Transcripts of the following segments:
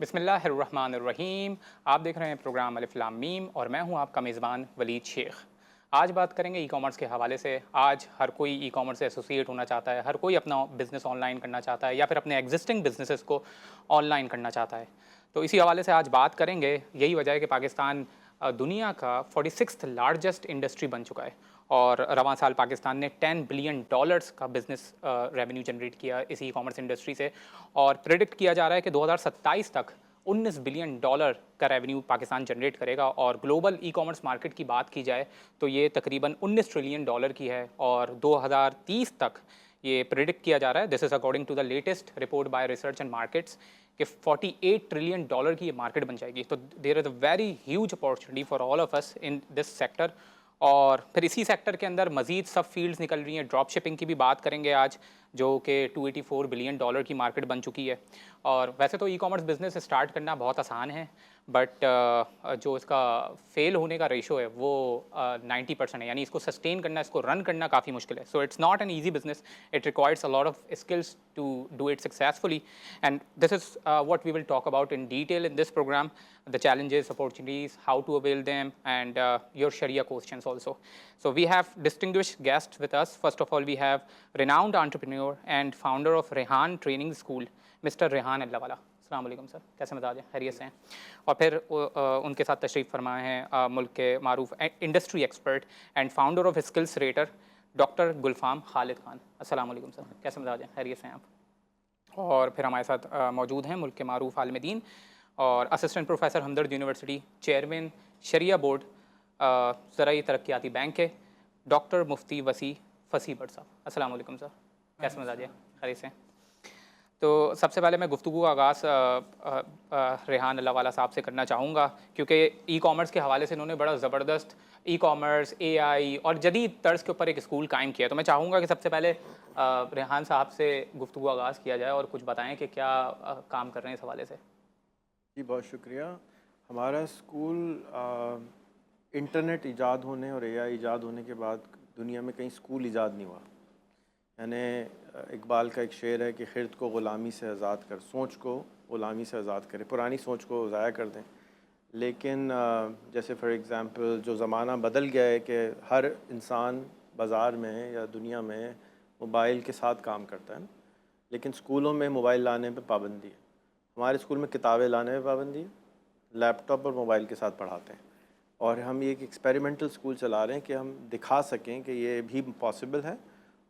बिस्मिल्लाहिर्रहमानिर्रहीम। आप देख रहे हैं प्रोग्राम अलिफ लाम मीम और मैं हूं आपका मेज़बान वलीद शेख। आज बात करेंगे ई कॉमर्स के हवाले से। आज हर कोई ई कॉमर्स से एसोसिएट होना चाहता है, हर कोई अपना बिज़नेस ऑनलाइन करना चाहता है या फिर अपने एग्जिस्टिंग बिजनेसेस को ऑनलाइन करना चाहता है। तो इसी हवाले से आज बात करेंगे। यही वजह है कि पाकिस्तान दुनिया का 46th लार्जेस्ट इंडस्ट्री बन चुका है और रवां साल पाकिस्तान ने $10 बिलियन का बिजनेस रेवेन्यू जनरेट किया इस ई कॉमर्स इंडस्ट्री से। और प्रिडिक्ट किया जा रहा है कि 2027 तक $19 बिलियन का रेवेन्यू पाकिस्तान जनरेट करेगा। और ग्लोबल ई कॉमर्स मार्केट की बात की जाए तो ये तकरीबन $19 ट्रिलियन की है और 2030 तक ये प्रिडिक्ट किया जा रहा है, this is according to the latest report by research and markets, कि $48 ट्रिलियन की ये मार्केट बन जाएगी। तो there is a very huge opportunity for all of us in this sector. और फिर इसी सेक्टर के अंदर मज़ीद सब फील्ड्स निकल रही हैं। ड्रॉप शिपिंग की भी बात करेंगे आज, जो कि $284 बिलियन की मार्केट बन चुकी है। और वैसे तो ई कॉमर्स बिज़नेस स्टार्ट करना बहुत आसान है, बट जो इसका फेल होने का रेशो है वो 90% है, यानी इसको सस्टेन करना, इसको रन करना काफ़ी मुश्किल है। So it's not an easy business, it requires a lot of skills to do it successfully. And this is what we will talk about in detail in this program: the challenges, opportunities, how to avail them, and your Sharia questions also. So we have distinguished guests with us. First of all, we have renowned entrepreneur and founder of Rehan Training School, Mr. Rehan Allawala. अस्सलाम वालेकुम sir, कैसे मिजाज हैं, खैरियत से हैं? और फिर उनके साथ तशरीफ़ फरमाए हैं मुल्क के मारूफ industry expert and founder of skills rater, doctor Gulfam Khalid Khan. अस्सलाम वालेकुम सर, कैसे मिजाज हैं, खैरियत से हैं आप? और फिर हमारे साथ मौजूद हैं मुल्क के मारूफ आलिम दीन और असिस्टेंट प्रोफेसर हमदर्द यूनिवर्सिटी, चेयरमैन शरिया बोर्ड, ज़राई तरक्याती बैंक के, डॉक्टर मुफ्ती वसी फसी भट्ट साहब। अस्सलाम वालेकुम सर, कैसे मिजाज है, खैरियत से? तो सबसे पहले मैं गुफ्तगू का आगाज़ रेहान अल्लाहवाला साहब से करना चाहूँगा, क्योंकि ई कॉमर्स के हवाले से इन्होंने बड़ा ज़बरदस्त ई कॉमर्स, AI और जदीद तर्ज के ऊपर एक स्कूल कायम किया। तो मैं चाहूँगा कि सबसे पहले रेहान साहब से गुफ्तगू आगाज़ किया जाए और कुछ बताएं कि क्या काम कर रहे हैं इस हवाले से। जी बहुत शुक्रिया। हमारा स्कूल इंटरनेट ईजाद होने और AI ईजाद होने के बाद दुनिया में कहीं स्कूल ईजाद नहीं हुआ। यानी इकबाल का एक शेर है कि खिर्द को ग़ुलामी से आज़ाद कर, सोच को ग़ुलामी से आज़ाद करें, पुरानी सोच को ज़ाया कर दें। लेकिन जैसे फॉर एग्ज़ाम्पल जो ज़माना बदल गया है कि हर इंसान बाज़ार में या दुनिया में मोबाइल के साथ काम करता है ना, लेकिन स्कूलों में मोबाइल लाने पे पाबंदी है। हमारे स्कूल में किताबें लाने में पाबंदी है, लैपटॉप और मोबाइल के साथ पढ़ाते हैं। और हम ये एक एक्सपेरिमेंटल स्कूल चला रहे हैं कि हम दिखा सकें कि ये भी पॉसिबल है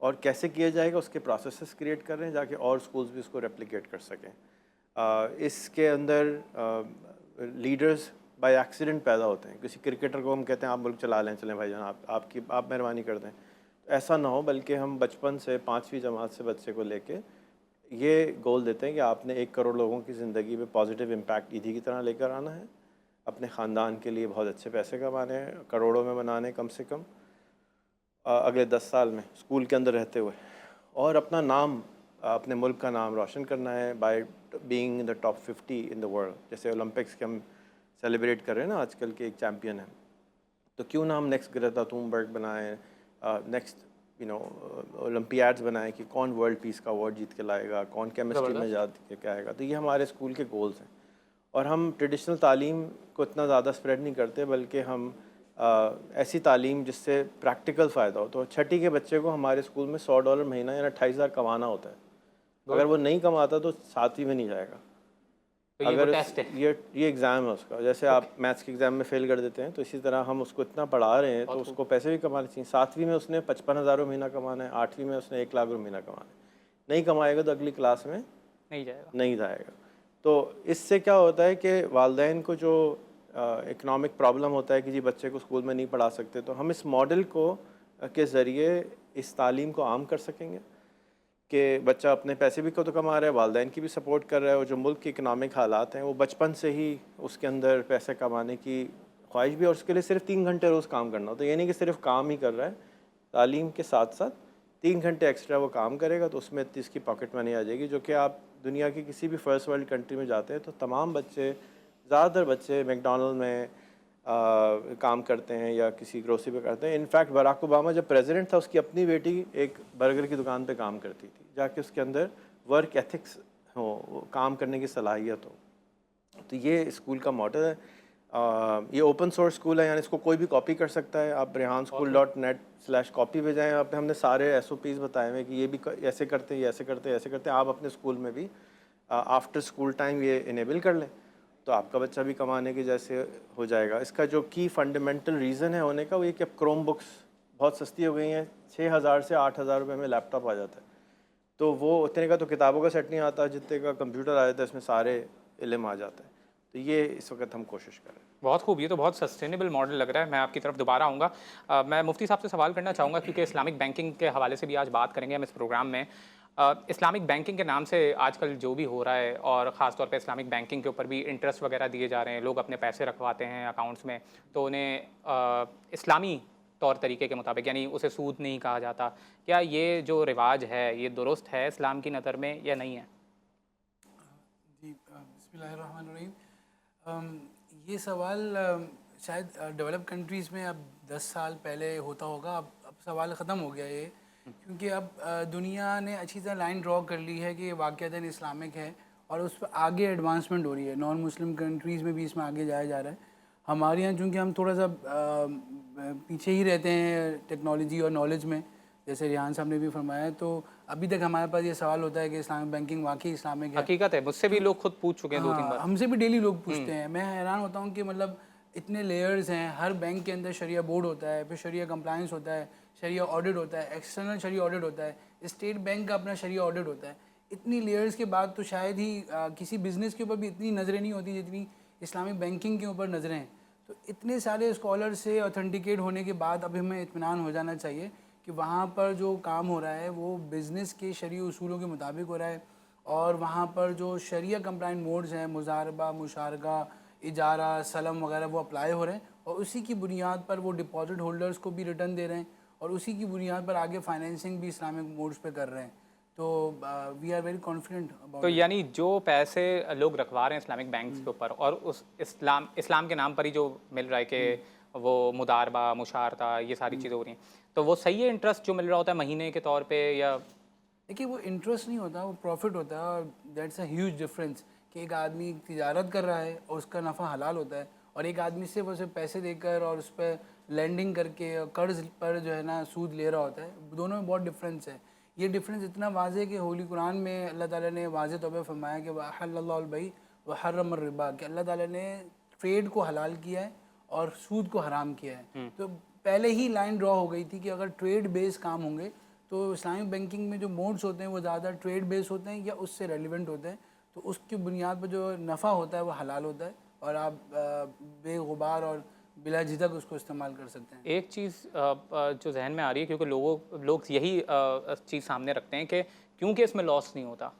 और कैसे किया जाएगा, उसके प्रोसेसेस क्रिएट कर रहे हैं जाके और स्कूल्स भी उसको रेप्लिकेट कर सकें। इसके अंदर लीडर्स बाय एक्सीडेंट पैदा होते हैं। किसी क्रिकेटर को हम कहते हैं आप मुल्क चला लें, चलें भाईजान, आप मेहरबानी कर दें। ऐसा ना हो, बल्कि हम बचपन से 5वीं जमात से बच्चे को लेके ये गोल देते हैं कि आपने 1 करोड़ लोगों की ज़िंदगी में पॉजिटिव इम्पैक्ट ईदी की तरह लेकर आना है, अपने ख़ानदान के लिए बहुत अच्छे पैसे कमाने हैं, करोड़ों में बनाने कम से कम अगले 10 साल में स्कूल के अंदर रहते हुए, और अपना नाम, अपने मुल्क का नाम रोशन करना है by being in the top 50 in the world. जैसे ओलंपिक्स के हम सेलिब्रेट कर रहे हैं ना, आजकल के एक चैम्पियन है, तो क्यों ना हम नेक्स्ट ग्रेटा थुनबर्ग बनाएं, नेक्स्ट ओलंपियाड्स बनाएं कि कौन वर्ल्ड पीस का अवार्ड जीत के लाएगा, कौन केमिस्ट्री में जा के आएगा। तो ये हमारे स्कूल के गोल्स हैं। और हम ट्रेडिशनल तालीम को इतना ज़्यादा स्प्रेड नहीं करते, बल्कि हम ऐसी तालीम जिससे प्रैक्टिकल फ़ायदा हो। तो 6ठी के बच्चे को हमारे स्कूल में $100 महीना या 28,000 कमाना होता है। अगर वो नहीं कमाता तो 7वीं में नहीं जाएगा। तो अगर टेस्ट है, ये एग्ज़ाम है उसका, जैसे आप मैथ्स के एग्ज़ाम में फ़ेल कर देते हैं, तो इसी तरह हम उसको इतना पढ़ा रहे हैं तो उसको पैसे भी कमाने चाहिए। 7वीं में उसने 55,000 महीना कमाना है, 8वीं में उसने 1 लाख महीना कमाना है। नहीं कमाएगा तो अगली क्लास में नहीं जाएगा। तो इससे क्या होता है कि वालिदैन को जो इकनॉमिक प्रॉब्लम होता है कि जी बच्चे को स्कूल में नहीं पढ़ा सकते, तो हम इस मॉडल को के ज़रिए इस तालीम को आम कर सकेंगे कि बच्चा अपने पैसे भी तो कमा रहा है, वालिदैन की भी सपोर्ट कर रहा है, और जो मुल्क के इकनॉमिक हालात हैं वो बचपन से ही उसके अंदर पैसे कमाने की ख्वाहिश भी, और उसके लिए सिर्फ 3 घंटे रोज़ काम करना हो। तो ये नहीं कि सिर्फ काम ही कर रहा है, तालीम के साथ साथ 3 घंटे एक्स्ट्रा वो काम करेगा तो उसमें इसकी पॉकेट मनी आ जाएगी। जो कि आप दुनिया की किसी भी फर्स्ट वर्ल्ड कंट्री में जाते हैं तो तमाम बच्चे, ज़्यादातर बच्चे मैकडॉनल्ड में काम करते हैं या किसी ग्रोसरी पे करते हैं। इनफैक्ट बराक ओबामा जब प्रेसिडेंट था, उसकी अपनी बेटी एक बर्गर की दुकान पे काम करती थी, जाके उसके अंदर वर्क एथिक्स हो, काम करने की सलाहियत हो। तो ये स्कूल का मॉडल है। ये ओपन सोर्स स्कूल है, यानी इसको कोई भी कॉपी कर सकता है। आप rehanschool.net/copy पे जाएँ, आप हमने सारे SOPs बताए हुए हैं कि ये भी ऐसे करते हैं, ये ऐसे करते हैं, ऐसे करते हैं। आप अपने स्कूल में भी आफ्टर स्कूल टाइम ये इनेबल कर लें, तो आपका बच्चा भी कमाने के जैसे हो जाएगा। इसका जो की फंडामेंटल रीज़न है होने का वो ये कि अब क्रोम बुक्स बहुत सस्ती हो गई हैं। 6,000 से 8,000 रुपये में लैपटॉप आ जाता है। तो वो उतने का तो किताबों का सेट नहीं आता जितने का कंप्यूटर आ जाता है, इसमें सारे इल्म आ जाता है। तो ये इस वक्त हम कोशिश कर रहे हैं। बहुत खूब, ये तो बहुत सस्टेनेबल मॉडल लग रहा है। मैं आपकी तरफ दोबारा आऊँगा। मैं मुफ्ती साहब से सवाल करना चाहूँगा, क्योंकि इस्लामिक बैंकिंग के हवाले से भी आज बात करेंगे हम इस प्रोग्राम में। इस्लामिक बैंकिंग के नाम से आजकल जो भी हो रहा है, और ख़ास तौर पे इस्लामिक बैंकिंग के ऊपर भी इंटरेस्ट वगैरह दिए जा रहे हैं, लोग अपने पैसे रखवाते हैं अकाउंट्स में, तो उन्हें इस्लामी तौर तरीके के मुताबिक, यानी उसे सूद नहीं कहा जाता। क्या ये जो रिवाज है ये दुरुस्त है इस्लाम की नज़र में या नहीं है? जी, बिस्मिल्लाहिर्रहमानिर्रहीम। ये सवाल शायद डेवलप कंट्रीज़ में अब 10 साल पहले होता होगा। अब सवाल ख़त्म हो गया ये, क्योंकि अब दुनिया ने अच्छी तरह लाइन ड्रॉ कर ली है कि ये वाक़ईतन इस्लामिक है और उस पर आगे एडवांसमेंट हो रही है। नॉन मुस्लिम कंट्रीज़ में भी इसमें आगे जाया जा रहा है। हमारे यहाँ चूँकि हम थोड़ा सा पीछे ही रहते हैं टेक्नोलॉजी और नॉलेज में, जैसे रिहान साहब ने भी फरमाया, तो अभी तक हमारे पास ये सवाल होता है कि इस्लामिक बैंकिंग वाकई इस्लामिक है। हकीकत है, मुझसे भी लोग खुद पूछ चुके हैं 2-3 बार। हमसे भी डेली लोग पूछते हैं। मैं हैरान होता हूँ कि मतलब इतने लेयर्स हैं। हर बैंक के अंदर शरिया बोर्ड होता है, फिर शरिया कंप्लायंस होता है, शरिया ऑडिट होता है, एक्सटर्नल शरिया ऑडिट होता है, स्टेट बैंक का अपना शरिया ऑडिट होता है। इतनी लेयर्स के बाद तो शायद ही किसी बिज़नेस के ऊपर भी इतनी नज़रें नहीं होती जितनी इस्लामिक बैंकिंग के ऊपर नज़रें हैं। तो इतने सारे स्कॉलर से ऑथेंटिकेट होने के बाद अब हमें इत्मीनान हो जाना चाहिए कि वहाँ पर जो काम हो रहा है वो बिज़नेस के शरई उसूलों के मुताबिक हो रहा है, और वहाँ पर जो शरिया कंप्लाइंट मोड्स हैं, मुजारबा, मुशारका, इजारा, सलम वगैरह, वो अप्लाई हो रहे हैं, और उसी की बुनियाद पर वो डिपॉजिट होल्डर्स को भी रिटर्न दे रहे हैं, और उसी की बुनियाद पर आगे फाइनेंसिंग भी इस्लामिक मोड्स पे कर रहे हैं। तो वी आर वेरी कॉन्फिडेंट तो अबाउट। यानी जो पैसे लोग रखवा रहे हैं इस्लामिक बैंक्स के ऊपर, और उस इस्लाम के नाम पर ही जो मिल रहा है कि वो मुदारबा, मुशारता, ये सारी चीज़ें हो रही हैं, तो वो सही है इंटरेस्ट जो मिल रहा होता है महीने के तौर पे, या? देखिए, वो इंटरेस्ट नहीं होता, वो प्रॉफिट होता है, और दैट्स अ ह्यूज डिफरेंस कि एक आदमी तिजारत कर रहा है और उसका नफ़ा हलाल होता है, और एक आदमी सिर्फ उसे पैसे देकर और उस पर लैंडिंग करके कर्ज पर जो है ना सूद ले रहा होता है। दोनों में बहुत डिफरेंस है। ये डिफरेंस इतना वाज़ेह है कि होली कुरान में अल्लाह ताला ने वाज़ेह तौर पर फरमाया कि वहल्लल्लाहुल बई व हर्रमर रिबा, कि अल्लाह ताला ने ट्रेड को हलाल किया है और सूद को हराम किया है। तो पहले ही लाइन ड्रॉ हो गई थी कि अगर ट्रेड बेस्ड काम होंगे तो इस्लामिक बैंकिंग में जो मोड्स होते हैं वो ज़्यादा ट्रेड बेस्ड होते हैं या उससे रेलिवेंट होते हैं, तो उसकी बुनियाद पर जो नफ़ा होता है वो हलाल होता है, और आप बेगुबार और बिला झिझक उसको इस्तेमाल कर सकते हैं। एक चीज़ जो जहन में आ रही है, क्योंकि लोग यही चीज़ सामने रखते हैं कि क्योंकि इसमें लॉस नहीं होता,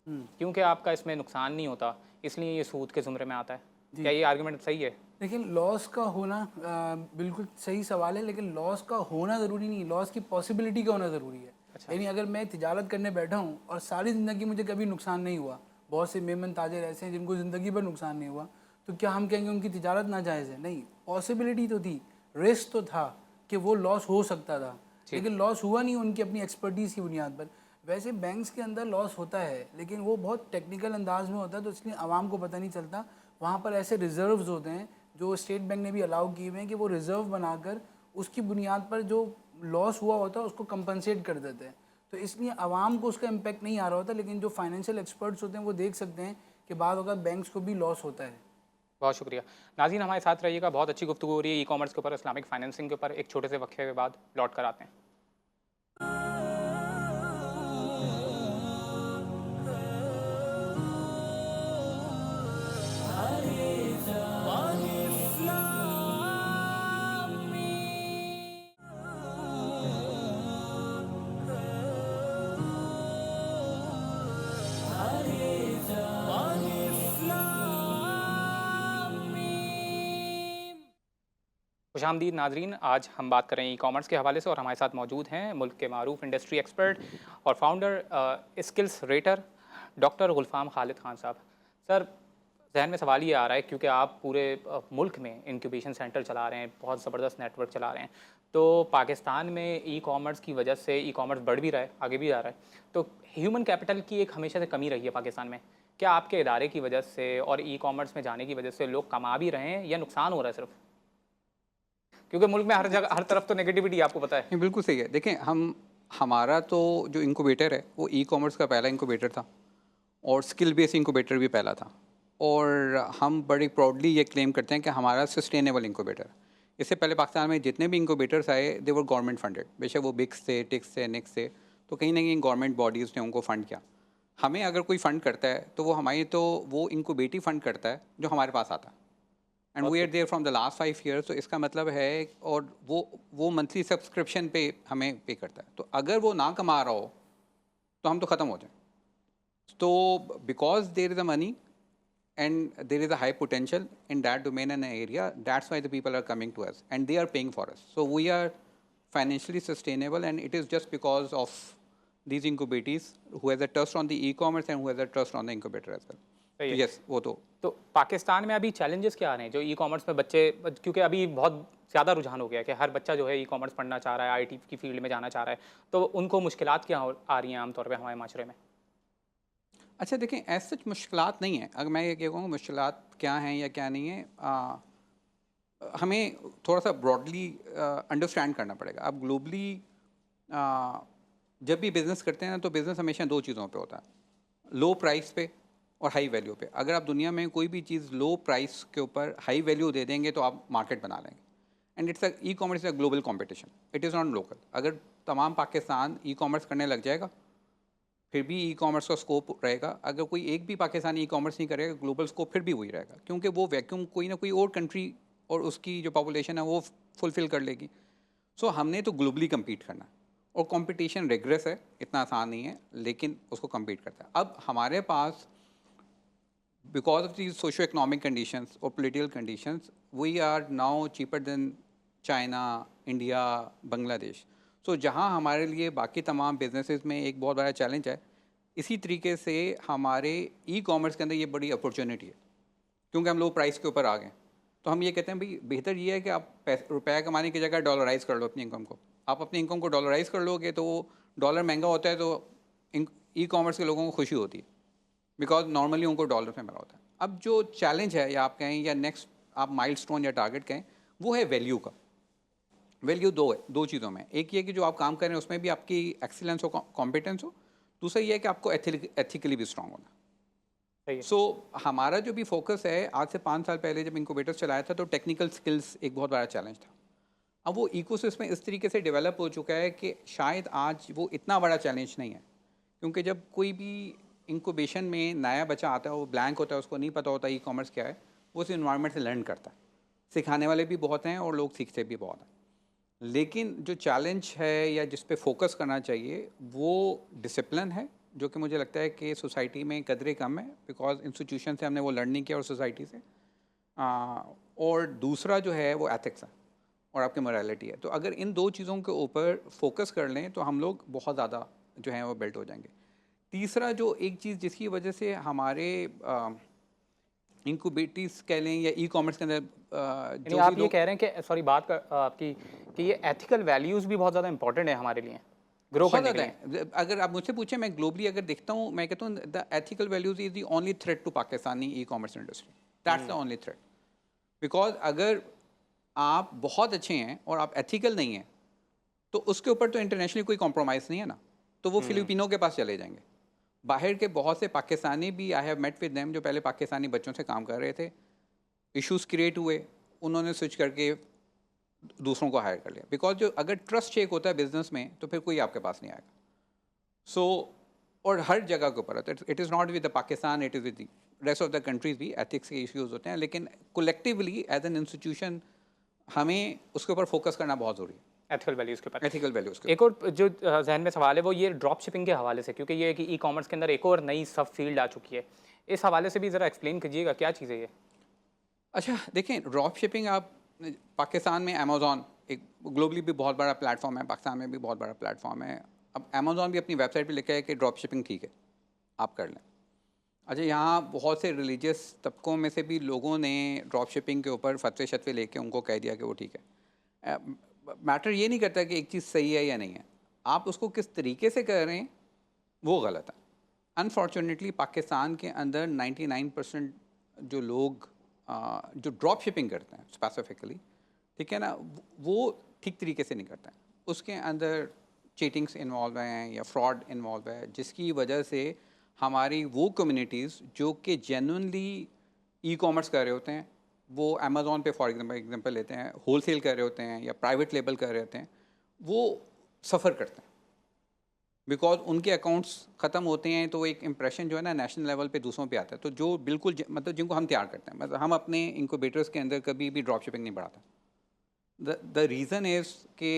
क्योंकि आपका इसमें नुकसान नहीं होता, इसलिए ये सूद के ज़ुमरे में आता है। क्या ये आर्गुमेंट सही है? लेकिन लॉस का होना बिल्कुल सही सवाल है, लेकिन लॉस का होना ज़रूरी नहीं, लॉस की पॉसिबिलिटी का होना ज़रूरी है। यानी अगर मैं तिजारत करने बैठा हूँ और सारी ज़िंदगी मुझे कभी नुकसान नहीं हुआ, बहुत से मेमन ताजिर ऐसे हैं जिनको ज़िंदगी भर नुकसान नहीं हुआ, तो क्या हम कहेंगे उनकी तिजारत नाजायज़ है? नहीं, पॉसिबिलिटी तो थी, रिस्क तो था कि वो लॉस हो सकता था, लेकिन लॉस हुआ नहीं उनकी अपनी एक्सपर्टीज़ की बुनियाद पर। वैसे बैंक्स के अंदर लॉस होता है, लेकिन वो बहुत टेक्निकल अंदाज में होता है, तो इसलिए आवाम को पता नहीं चलता। वहाँ पर ऐसे रिजर्व्स होते हैं जो स्टेट बैंक ने भी अलाउ किए हुए हैं कि वो रिज़र्व बनाकर उसकी बुनियाद पर जो लॉस हुआ होता है उसको कंपनसेट कर देते हैं। तो इसलिए आवाम को उसका इम्पैक्ट नहीं आ रहा होता, लेकिन जो फाइनेंशियल एक्सपर्ट्स होते हैं वो देख सकते हैं कि बाद अगर बैंक्स को भी लॉस होता है। बहुत शुक्रिया नाज़रीन, हमारे साथ रहिएगा। बहुत अच्छी गुफ्तगू हो रही है ई कॉमर्स के ऊपर, इस्लामिक फाइनेंसिंग के ऊपर। एक छोटे से वक्फे के बाद लौट कर आते हैं। खुशामदीद नाजरीन, आज हम बात कर रहे हैं ई कॉमर्स के हवाले से, और हमारे साथ मौजूद हैं मुल्क के मारूफ इंडस्ट्री एक्सपर्ट और founder skills rater doctor Gulfam Khalid Khan साहब। सर, जहन में सवाल ये आ रहा है, क्योंकि आप पूरे मुल्क में इंक्यूबेशन सेंटर चला रहे हैं, बहुत ज़बरदस्त नेटवर्क चला रहे हैं, तो पाकिस्तान में ई कॉमर्स की वजह से ई कॉमर्स बढ़ भी रहा है, आगे भी जा रहा है, तो ह्यूमन कैपिटल की एक हमेशा से कमी रही है पाकिस्तान में। क्या आपके इदारे की वजह से और ई कॉमर्स में जाने की वजह से लोग कमा भी रहे हैं या नुकसान हो रहा है सिर्फ? क्योंकि मुल्क में हर जगह हर तरफ तो नेगेटिविटी आपको पता है। नहीं, बिल्कुल सही है। देखें, हमारा तो जो इंक्यूबेटर है वो ई कॉमर्स का पहला इंक्यूबेटर था और स्किल बेस इंक्यूबेटर भी पहला था, और हम बड़ी प्राउडली ये क्लेम करते हैं कि हमारा सस्टेनेबल इंक्यूबेटर। इससे पहले पाकिस्तान में जितने भी इंक्यूबेटर्स आए दे वर गवर्नमेंट फंडेड, बेशक वो बिक्स थे, टिक्स थे, निक्स थे, तो कहीं ना कहीं गवर्नमेंट बॉडीज़ ने उनको फ़ंड किया। हमें अगर कोई फ़ंड करता है तो वो इंक्यूबेटिव फ़ंड करता है जो हमारे पास आता है, and we are there from the last 5 years. तो इसका मतलब है, और वो मंथली सब्सक्रिप्शन पे हमें पे करता है। तो अगर वो ना कमा रहा हो तो हम तो ख़त्म हो जाए। तो because there is a money and there is a high potential in that domain and area, that's why the people are coming to us and they are paying for us. So we are financially sustainable, and it is just because of these incubators who has a trust on the e-commerce and who has a trust on the incubator as well. सही So है। yes, वो तो पाकिस्तान में अभी challenges क्या आ रहे हैं जो ई कॉमर्स में बच्चे, क्योंकि अभी बहुत ज़्यादा रुझान हो गया है कि हर बच्चा जो है ई कॉमर्स पढ़ना चाह रहा है, आईटी की फील्ड में जाना चाह रहा है, तो उनको मुश्किलात क्या आ रही हैं आमतौर पे हमारे माशरे में? अच्छा, देखें, ऐसे सच मुश्किलात नहीं है। अगर मैं ये कहूँ मुश्किलात क्या हैं या क्या नहीं है, हमें थोड़ा सा ब्रॉडली अंडरस्टैंड करना पड़ेगा। अब ग्लोबली जब भी बिज़नेस करते हैं ना, तो बिज़नेस हमेशा दो चीज़ों पे होता है, लो प्राइस पे और हाई वैल्यू पे। अगर आप दुनिया में कोई भी चीज़ लो प्राइस के ऊपर हाई वैल्यू दे देंगे तो आप मार्केट बना लेंगे। And it's e commerce is a global competition, it is not local. अगर तमाम पाकिस्तान ई कॉमर्स करने लग जाएगा फिर भी ई कॉमर्स का स्कोप रहेगा। अगर कोई एक भी पाकिस्तानी ई कॉमर्स नहीं करेगा, ग्लोबल स्कोप फिर भी वही रहेगा, क्योंकि वो वैक्यूम कोई ना कोई और कंट्री और उसकी जो पॉपुलेशन है वो फुलफ़िल कर लेगी। सो हमने तो ग्लोबली कम्पीट करना है, और कंपटीशन रिग्रेस है, इतना आसान नहीं है, लेकिन उसको कम्पीट करता है। अब हमारे पास because of the socio economic conditions और political conditions, we are now cheaper than China, India, Bangladesh. So जहाँ हमारे लिए बाकी तमाम बिजनेसेस में एक बहुत बड़ा चैलेंज है, इसी तरीके से हमारे ई कॉमर्स के अंदर ये बड़ी अपॉर्चुनिटी है, क्योंकि हम लोग प्राइस के ऊपर आ गए। तो हम ये कहते हैं भाई बेहतर ये है कि आप रुपया कमाने की जगह डॉलराइज कर लो अपनी इनकम को। आप अपनी इनकम को डॉलराइज कर लोगे तो डॉलर महंगा होता है, तो ई कॉमर्स के लोगों को खुशी होती है, बिकॉज नॉर्मली उनको डॉलर में मिला होता है। अब जो चैलेंज है, या आप कहें या नेक्स्ट आप माइलस्टोन या टारगेट कहें, वो है वैल्यू का। वैल्यू दो चीज़ों में, एक ये कि जो आप काम कर रहे हैं उसमें भी आपकी एक्सीलेंस हो, कॉम्पिटेंस हो। दूसरा ये है कि आपको एथिकली भी स्ट्रांग होना। सही है। सो हमारा जो भी फोकस है, आज से 5 साल पहले जब इंक्यूबेटर्स चलाया था तो टेक्निकल स्किल्स एक बहुत बड़ा चैलेंज था। अब वो इकोसिस्टम इस तरीके से डेवलप हो चुका है कि शायद आज वो इतना बड़ा चैलेंज नहीं है, क्योंकि जब कोई भी इंक्यूबेशन में नया बच्चा आता है, वो ब्लैंक होता है, उसको नहीं पता होता ई कॉमर्स क्या है, वो उस इन्वायरमेंट से लर्न करता है। सिखाने वाले भी बहुत हैं और लोग सीखते भी बहुत हैं, लेकिन जो चैलेंज है या जिस पे फोकस करना चाहिए वो डिसिप्लिन है, जो कि मुझे लगता है कि सोसाइटी में कदरे कम है, बिकॉज इंस्टीट्यूशन से हमने वो लर्न नहीं किया और सोसाइटी से। और दूसरा जो है वो एथिक्स है और आपकी मोरालिटी है। तो अगर इन दो चीज़ों के ऊपर फोकस कर लें तो हम लोग बहुत ज़्यादा जो हैं वो बिल्ट हो जाएंगे। तीसरा जो एक चीज़ जिसकी वजह से हमारे इंक्यूबेटर्स कह लें या ई कॉमर्स के अंदर यानी जो आप भी ये लोग, कह रहे हैं कि सॉरी बात कर आपकी, कि ये एथिकल वैल्यूज़ भी बहुत ज़्यादा इंपॉर्टेंट है हमारे लिए ग्रो बहुत करने के ज़्यादा लिए। है। अगर आप मुझसे पूछें, मैं ग्लोबली अगर देखता हूँ, मैं कहता हूँ the ethical values is the only threat to Pakistani e commerce industry, that's the only threat. Because अगर आप बहुत अच्छे हैं और आप एथिकल नहीं हैं तो उसके ऊपर तो इंटरनेशनली कोई कॉम्प्रोमाइज़ नहीं है ना, तो वो फिलिपिनो के पास चले जाएंगे। बाहर के बहुत से पाकिस्तानी भी, I have met with them, जो पहले पाकिस्तानी बच्चों से काम कर रहे थे, इश्यूज़ क्रिएट हुए, उन्होंने स्विच करके दूसरों को हायर कर लिया। बिकॉज जो अगर ट्रस्ट चेक होता है बिजनेस में तो फिर कोई आपके पास नहीं आएगा। सो और हर जगह के ऊपर it is not with the Pakistan, it is with the rest of the countries भी एथिक्स के इश्यूज़ होते हैं, लेकिन कलेक्टिवली एज एन इंस्टीट्यूशन हमें उसके ऊपर फोकस करना बहुत ज़रूरी है, एथिकल वैल्यूज़ के ऊपर। एथिकल वैल्यूज़ के। एक और जो जहन में सवाल है वो ये ड्रॉप शिपिंग के हवाले से, क्योंकि ये है कि ई कॉमर्स के अंदर एक और नई सब फील्ड आ चुकी है, इस हवाले से भी ज़रा एक्सप्लेन कीजिएगा क्या चीज़ है ये? अच्छा, देखें, ड्रॉप शिपिंग, आप पाकिस्तान में अमेज़ॉन एक ग्लोबली भी बहुत बड़ा प्लेटफॉर्म है, पाकिस्तान में भी बहुत बड़ा प्लेटफॉर्म है। अब अमेज़ॉन भी अपनी वेबसाइट पे लिखा है कि ड्रॉप शिपिंग ठीक है, आप कर लें। अच्छा, यहाँ बहुत से रिलीजियस तबकों में से भी लोगों ने ड्रॉप शिपिंग के ऊपर फतवे शतवे लेके उनको कह दिया कि वो ठीक है। मैटर ये नहीं करता कि एक चीज़ सही है या नहीं है, आप उसको किस तरीके से कर रहे हैं वो गलत है। अनफॉर्चुनेटली पाकिस्तान के अंदर 99% जो लोग जो ड्रॉप शिपिंग करते हैं स्पेसिफिकली, ठीक है ना, वो ठीक तरीके से नहीं करते हैं। उसके अंदर चीटिंग्स इन्वॉल्व हैं या फ्रॉड इन्वॉल्व है, जिसकी वजह से हमारी वो कम्युनिटीज़ जो कि जेन्युइनली ई कॉमर्स कर रहे होते हैं, वो अमेज़ॉन पे फॉर एग्जांपल लेते हैं, होलसेल कर रहे होते हैं या प्राइवेट लेबल कर रहे होते हैं, वो सफ़र करते हैं बिकॉज उनके अकाउंट्स ख़त्म होते हैं। तो एक इम्प्रेशन जो है ना नेशनल लेवल पे दूसरों पे आता है। तो जो बिल्कुल मतलब जिनको हम तैयार करते हैं, मतलब हम अपने इंक्यूबेटर्स के अंदर कभी भी ड्रॉप शिपिंग नहीं बढ़ाते। द रीज़न इज़ कि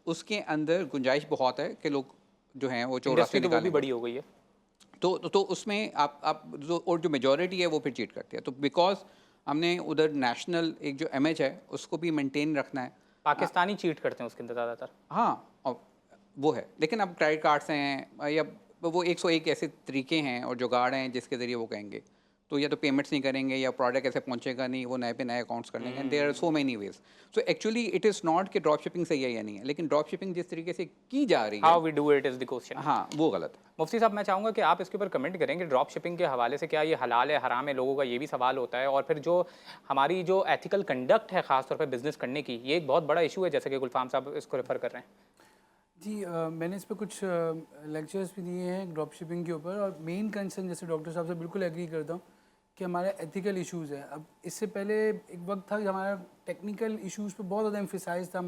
उसके अंदर गुंजाइश बहुत है कि लोग जो हैं वो चोर इंडस्ट्री रास्ते तो वो भी निकालेंगे। बड़ी हो गई है। तो उसमें आप जो और जो मेजॉरिटी है वो फिर चीट करती है। तो बिकॉज हमने उधर नेशनल एक जो इमेज है उसको भी मेंटेन रखना है। पाकिस्तानी चीट करते हैं उसके अंदर ज़्यादातर। हाँ, और वो है, लेकिन अब क्रेडिट कार्ड्स हैं या वो 101 ऐसे तरीके हैं और जुगाड़ हैं जिसके ज़रिए वो कहेंगे। तो या तो पेमेंट्स नहीं करेंगे या प्रोडक्ट ऐसे पहुंचेगा नहीं, वो नए पे नए अकाउंट्स कर लेंगे। There are so many ways. So actually it is not कि ड्रॉप शिपिंग सही है या नहीं है, लेकिन ड्रॉप शिपिंग जिस तरीके से की जा रही हाउ है, we do it is the question. हाँ, वो गलत है। मुफ्ती साहब, मैं चाहूँगा कि आप इसके ऊपर कमेंट करेंगे ड्रॉप शिपिंग के हवाले से, क्या ये हलाल है हराम है, लोगों का ये भी सवाल होता है। और फिर जो हमारी जो एथिकल कंडक्ट है ख़ासतौर पर बिज़नेस करने की, ये एक बहुत बड़ा इशू है, जैसे कि गुलफाम साहब इसको रेफ़र कर रहे हैं। जी मैंने इस पे कुछ लेक्चर्स भी दिए हैं ड्रॉप शिपिंग के ऊपर, और मेन कंसर्न जैसे डॉक्टर साहब से बिल्कुल एग्री करता हूँ कि हमारे एथिकल इश्यूज़ हैं। अब इससे पहले एक वक्त था कि हमारा टेक्निकल इश्यूज़ पे बहुत ज़्यादा एम्फेसाइज था,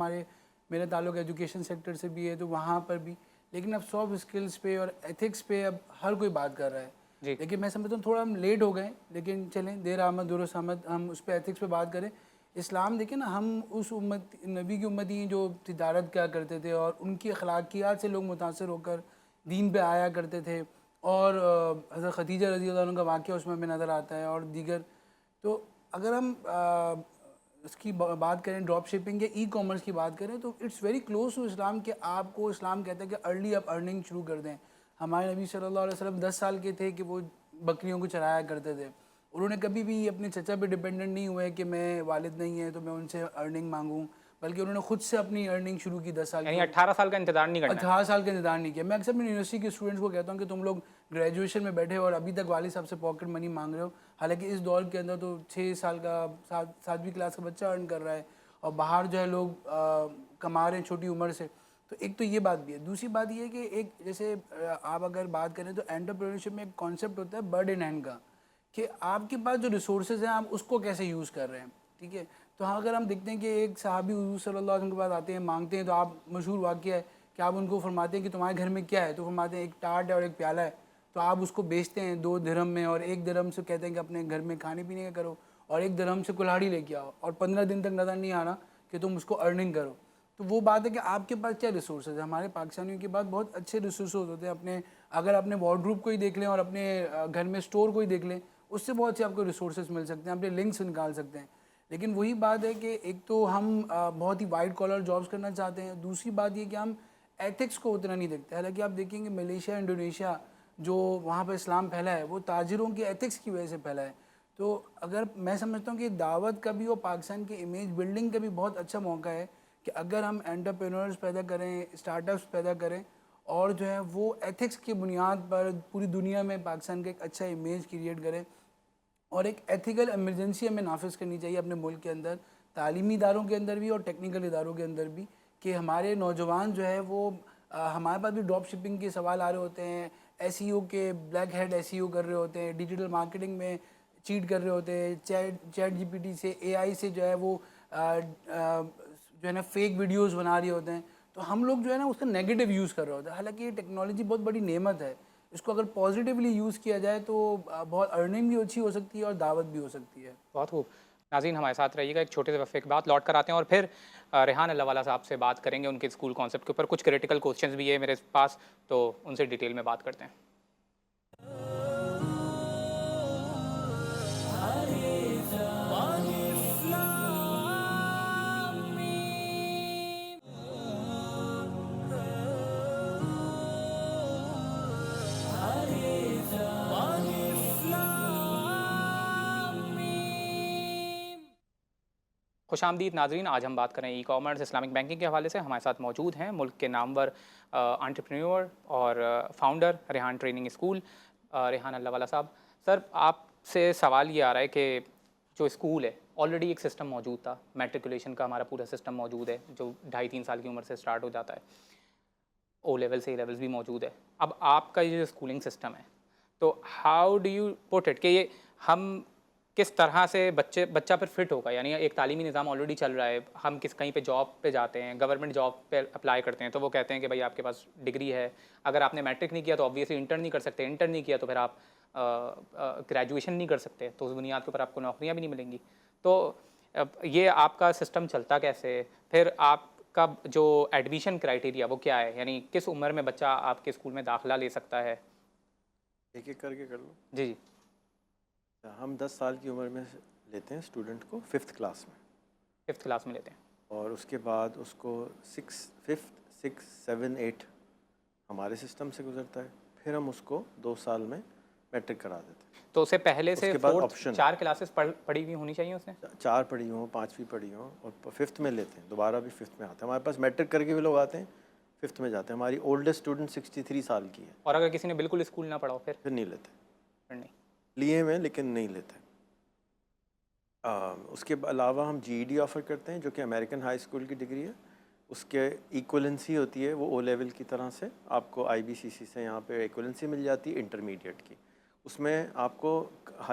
मेरा ताल्लुक एजुकेशन सेक्टर से भी है तो वहाँ पर भी। लेकिन अब सॉफ्ट स्किल्स पे और एथिक्स पे अब हर कोई बात कर रहा है। जी। लेकिन मैं समझता हूँ थोड़ा हम लेट हो गए, लेकिन चलें, देर आमद दुरुस्त आमद, हम उस पर एथिक्स पे बात करें। इस्लाम देखिए ना, हम उस उम्मत नबी की उम्मती हैं जो तिजारत किया करते थे और उनकी अखलाकियात से लोग मुतासर होकर दीन पे आया करते थे। और हज़रत खदीजा रज़ी अल्लाह अन्हा का वाक़या उसमें हमें नज़र आता है और दीगर। तो अगर हम इसकी बात करें ड्रॉप शिपिंग या ई कॉमर्स की बात करें, तो it's very close to Islam कि आपको इस्लाम कहता है कि अर्ली आप अर्निंग शुरू कर दें। हमारे नबी सल्लल्लाहु अलैहि वसल्लम 10 साल के थे कि वो बकरियों को चराया करते थे। उन्होंने कभी भी अपने चचा पे डिपेंडेंट नहीं हुए कि मैं वालिद नहीं है तो मैं उनसे अर्निंग मांगूं, बल्कि उन्होंने खुद से अपनी अर्निंग शुरू की 10 साल यानी की। 18 साल का इंतजार नहीं करना है। 18 साल का इंतजार नहीं किया। मैं अक्सर अपनी यूनिवर्सिटी के स्टूडेंट्स को कहता हूँ कि तुम लोग ग्रेजुएशन में बैठे हो और अभी तक वालिद साहब से पॉकेट मनी मांग रहे हो। हालांकि इस दौर के अंदर तो 6 साल का 7वीं क्लास का बच्चा अर्न कर रहा है और बाहर जो है लोग कमा रहे हैं छोटी उम्र से। तो एक तो ये बात भी है। दूसरी बात ये है कि एक जैसे आप अगर बात करें तो एंटरप्रेन्योरशिप में एक कॉन्सेप्ट होता है बर्ड इन हैंड का, कि आपके पास जो रिसोर्सेज हैं आप उसको कैसे यूज़ कर रहे हैं। ठीक है, तो हाँ, अगर हम देखते हैं कि एक सहाबी हुज़ूर सल्लल्लाहु अलैहि वसल्लम के पास आते हैं, मांगते हैं, तो आप मशहूर वाक़या है कि आप उनको फरमाते हैं कि तुम्हारे घर में क्या है, तो फरमाते हैं एक टाट है और एक प्याला है। तो आप उसको बेचते हैं 2 दिरहम में, और 1 दिरहम से कहते हैं कि अपने घर में खाने पीने का करो, और 1 दिरहम से कुल्हाड़ी लेके आओ, और 15 दिन तक नज़र नहीं आना कि तुम उसको अर्निंग करो। तो वो बात है कि आपके पास क्या रिसोर्सेज है। हमारे पाकिस्तानियों के पास बहुत अच्छे रिसोर्सेज होते हैं। अपने अगर अपने वार्डरोब को ही देख लें और अपने घर में स्टोर को ही देख लें, उससे बहुत अच्छे आपको रिसोर्सेज मिल सकते हैं, अपने लिंक्स निकाल सकते हैं। लेकिन वही बात है कि एक तो हम बहुत ही वाइट कॉलर जॉब्स करना चाहते हैं, दूसरी बात ये कि हम एथिक्स को उतना नहीं देखते। हालांकि आप देखेंगे मलेशिया, इंडोनेशिया, जो वहाँ पर इस्लाम फैला है, वो ताजिरों के एथिक्स की वजह से फैला है। तो अगर मैं समझता हूँ कि दावत का भी और पाकिस्तान के इमेज बिल्डिंग का भी बहुत अच्छा मौका है कि अगर हम एंटरप्रेन्योर्स पैदा करें, स्टार्टअप्स पैदा करें, और जो है वो एथिक्स की बुनियाद पर पूरी दुनिया में पाकिस्तान का एक अच्छा इमेज क्रिएट करें। और एक एथिकल एमरजेंसी हमें नाफिज करनी चाहिए अपने मुल्क के अंदर, तालीमी इदारों के अंदर भी और टेक्निकल इदारों के अंदर भी, कि हमारे नौजवान जो है वो हमारे पास भी ड्रॉप शिपिंग के सवाल आ रहे होते हैं, SEO के ब्लैक हेड SEO कर रहे होते हैं, डिजिटल मार्केटिंग में चीट कर रहे होते हैं, चैट GPT से, AI से जो है वो जो है ना फेक वीडियोस बना रहे होते हैं। तो हम लोग जो है ना उसका नेगेटिव यूज़ कर रहे होते हैं। हालांकि ये टेक्नोलॉजी बहुत बड़ी नेमत है, इसको अगर पॉजिटिवली यूज़ किया जाए तो बहुत अर्निंग भी अच्छी हो सकती है और दावत भी हो सकती है। बहुत खूब। नाज़रीन, हमारे साथ रहिएगा, एक छोटे से वक्फे के बाद लौट कर आते हैं और फिर रेहान अल्लाहवाला साहब से बात करेंगे उनके स्कूल कॉन्सेप्ट के ऊपर। कुछ क्रिटिकल क्वेश्चंस भी है मेरे पास, तो उनसे डिटेल में बात करते हैं। खुशामदीद नाजरीन, आज हम बात करें ई कॉमर्स इस्लामिक बैंकिंग के हवाले से। हमारे साथ मौजूद हैं मुल्क के नामवर एंटरप्रेन्योर और founder Rehan training school, Rehan Allahwala साहब। सर, आपसे सवाल ये आ रहा है कि जो स्कूल है ऑलरेडी एक सिस्टम मौजूद था, मैट्रिकुलेशन का हमारा पूरा सिस्टम मौजूद है जो 2.5-3 साल की उम्र से स्टार्ट हो जाता है। ओ लेवल से ए लेवल्स भी मौजूद है। अब आपका ये जो स्कूलिंग सिस्टम है, तो how do you put it कि ये हम किस तरह से बच्चा फिर फिट होगा? यानी एक तालीमी निज़ाम ऑलरेडी चल रहा है, हम कहीं पे जॉब पे जाते हैं, गवर्नमेंट जॉब पे अप्लाई करते हैं, तो वो कहते हैं कि भाई आपके पास डिग्री है, अगर आपने मैट्रिक नहीं किया तो ऑब्वियसली इंटर नहीं कर सकते, इंटर नहीं किया तो फिर आप ग्रेजुएशन नहीं कर सकते, तो उस बुनियाद के ऊपर आपको नौकरियाँ भी नहीं मिलेंगी। तो ये आपका सिस्टम चलता कैसे? फिर आपका जो एडमिशन क्राइटेरिया वो क्या है? यानी किस उम्र में बच्चा आपके स्कूल में दाखिला ले सकता है? एक एक करके कर लो। जी जी। हम 10 साल की उम्र में लेते हैं स्टूडेंट को 5th क्लास में, 5th क्लास में लेते हैं। और उसके बाद उसको 5th 6 7 8 हमारे सिस्टम से गुजरता है। फिर हम उसको 2 साल में मैट्रिक करा देते हैं। तो उससे पहले से उसके बाद 4th ऑप्शन 4 क्लासेस पढ़ी हुई होनी चाहिए उसने? 4 पढ़ी हों, 5वीं पढ़ी हों, और 5th में लेते हैं, दोबारा भी 5th में आते हैं। हमारे पास मैट्रिक करके भी लोग आते हैं, 5th में जाते हैं। हमारी ओल्डेस्ट स्टूडेंट 63 साल की है। और अगर किसी ने बिल्कुल स्कूल ना पढ़ा हो फिर नहीं लेते, फिर नहीं। लिए में लेकिन नहीं लेते। उसके अलावा हम GED ऑफ़र करते हैं, जो कि अमेरिकन हाई स्कूल की डिग्री है। उसके इक्वलेंसी होती है, वो ओ लेवल की तरह से आपको IBCC से यहाँ पे इक्वलेंसी मिल जाती है इंटरमीडिएट की। उसमें आपको